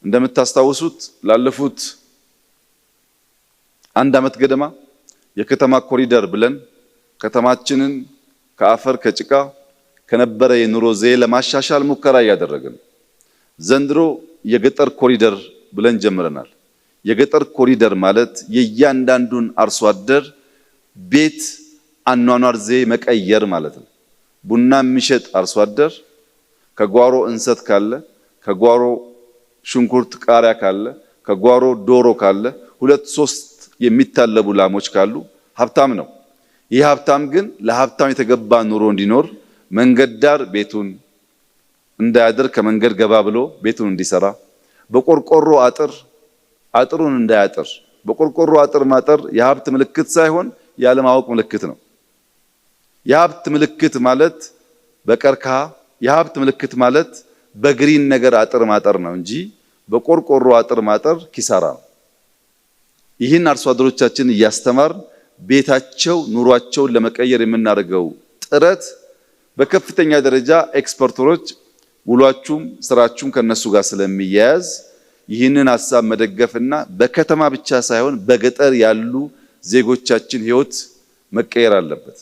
እንደምታስታውሱት ላለፉት አንድ ዓመት ገደማ የከተማ ኮሪደር ብለን ከተማችንን ከአፈር ከጭቃ ከነበረ የኑሮ ዘዬ ለማሻሻል ሙከራ ያደረግን ዘንድሮ የገጠር ኮሪደር ብለን ጀምረናል። የገጠር ኮሪደር ማለት የእያንዳንዱን አርሶ አደር ቤት አኗኗር ዘዬ መቀየር ማለት ነው። ቡና የሚሸጥ አርሶ አደር ከጓሮ እንሰት ካለ፣ ከጓሮ ሽንኩርት ቃሪያ ካለ፣ ከጓሮ ዶሮ ካለ፣ ሁለት ሶስት የሚታለቡ ላሞች ካሉ ሀብታም ነው። ይህ ሀብታም ግን ለሀብታም የተገባ ኑሮ እንዲኖር መንገድ ዳር ቤቱን እንዳያድር ከመንገድ ገባ ብሎ ቤቱን እንዲሰራ፣ በቆርቆሮ አጥሩን እንዳያጥር። በቆርቆሮ አጥር ማጠር የሀብት ምልክት ሳይሆን ያለማወቅ ምልክት ነው። የሀብት ምልክት ማለት በቀርከሃ፣ የሀብት ምልክት ማለት በግሪን ነገር አጥር ማጠር ነው እንጂ በቆርቆሮ አጥር ማጠር ኪሳራ ነው። ይህን አርሶ አደሮቻችን እያስተማር ቤታቸው ኑሯቸውን ለመቀየር የምናደርገው ጥረት በከፍተኛ ደረጃ ኤክስፐርቶች ውሏችሁም ስራችሁም ከነሱ ጋር ስለሚያያዝ ይህንን ሐሳብ መደገፍና በከተማ ብቻ ሳይሆን በገጠር ያሉ ዜጎቻችን ህይወት መቀየር አለበት።